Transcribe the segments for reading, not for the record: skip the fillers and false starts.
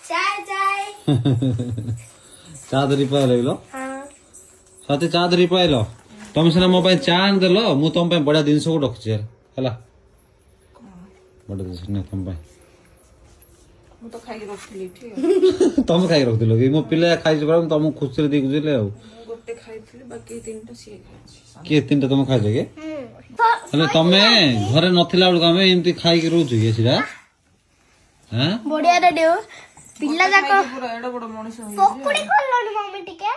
चाय चाय चा धरी पळाइल साथी चा धरी पळाइल तुम सिना मो ପାଇଁ ଚା ଆଣିଦେଲ ମୁଁ ତମ ପାଇଁ ବଢିଆ ଜିନିଷ ଗୋଟେ ରଖୁଛି ହେଲା ବଢିଆ ଜିନିଷ ନା ତମ ପାଇଁ ମୁଁ ତ ଖାଇକି ରଖିଥିଲି ଠିକ ତମେ ଖାଇକି ରଖିଥିଲ କି ମୋ ପିଲା ଖାଇଛି ପରା ମୁଁ ତମକୁ ଖୁସିରେ ଦେଇକି ବୁଝିଲେ ଆଉ ମୁଁ ଗୋଟେ ଖାଇଥିଲି ବାକି ତିନିଟା ସିଏ ଖାଇଛି କିଏ ତିନିଟା ତମେ ଖାଇଛ କି ହେଲେ ତମେ ଘରେ ନଥିଲା ବେଳକୁ ଆମେ ଏମିତି ଖାଇକି ରହୁଛୁ କି ସେଟା ହଁ बढ़िया रेडियो पिल्ला जाको ପୁରା ଏଡ ବଡ ମଣିଷ ହେଇଛି पकुड़ी खोलनी मम्मी टिके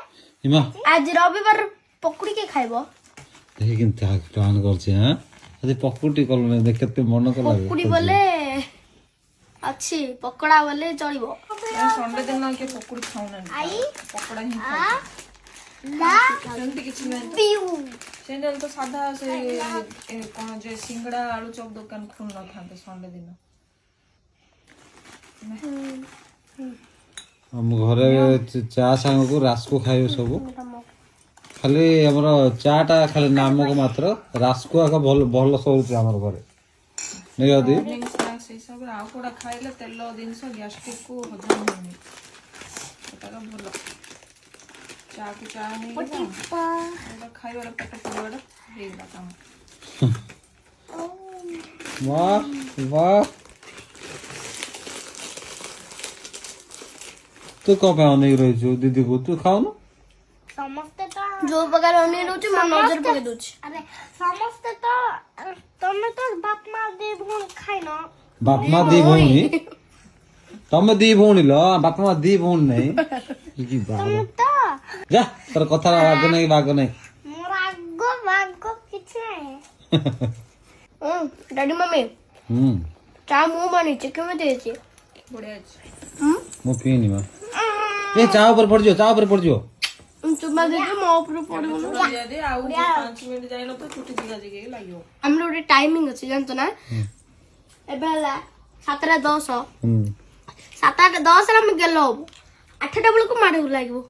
ଇମା आज रविवार पकुड़ी के खाइबो ଦେଖି କେମିତି ପ୍ଲାନ୍ କରୁଛି ହଁ ଆଜି ପକୁଡି କଲୁ ଦେଖ କେତେ ମନ କଲା पकुड़ी बोले अच्छी पकोड़ा बोले चलिबो ସଣ୍ଡେ ଦିନ କିଏ ପକୁଡି ଖାଉନାହାନ୍ତି आई ପକୋଡା ହିଁ ला ସେମିତି କିଛି ନାହିଁ पीऊ ସେଣ୍ଡେଲ ତ ସାଧା ସେ କଣ ଯେ ସିଙ୍ଗଡା ଆଳୁ ଚପ ଦୋକାନ ଖୋଲି ନଥାନ୍ତେ ସଣ୍ଡେ ଦିନ ଆମ ଘରେ ଚା ସାଙ୍ଗକୁ ରାସ୍କୁ ଖାଇବେ ସବୁ ଖାଲି ଆମର ଚା ଟା ଖାଲି ନାମକ ମାତ୍ର ରାସ୍କୁ ଆଗ ଭଲ ଭଲ ସରୁଛି ଆମର ଘରେ ନେଇ ଯଦି ସ୍ନାକ୍ସ ହିସାବରେ ଆଉ କୋଉଟା ଖାଇଲେ ତେଲ ଜିନିଷ ଗ୍ୟାଷ୍ଟ୍ରିକ କୁ ହଜମ ହୁଏନି ସେଟା ଭଲ ଚା କୁ ଚା ହେଇଗଲା ଏଇଟା ଖାଇବାରେ ପେଟ ପୁରିବାଟା ହେଇଗଲା କାମ वाह वाह तू कौन पे अनेक रही दीदी को तू खाओ ना समस्ते तो जो प्रकार अने रहउची मन नजर पके दोची अरे समस्ते तो तमे तो बाप मां दे भून खाइनो बाप माँ दी भौणी तमे दी भौणी लो बाप माँ दी भौणी नहीं की बात तमे तो जा तर कथा भाग नहीं मोर आगो भागो किछ नहीं डैडी मम्मी चा मु बनी चे केमे देची ବଢିଆ ଅଛି मु पीनी मां ए चा ऊपर पड़ जियो चुम्मा दे मो ऊपर पड़ो ଯଦି ଆଉ 5 ମିନିଟ ଯାଇନ ତ ଚୁଟି ଜିଗା ଜିଗା ଲାଗିବ हमरो ଗୋଟେ टाइमिंग अछि जानतो ना एबे हला 7:10 7:10 रे हम गेलो 8टा बेल को मारे लागबो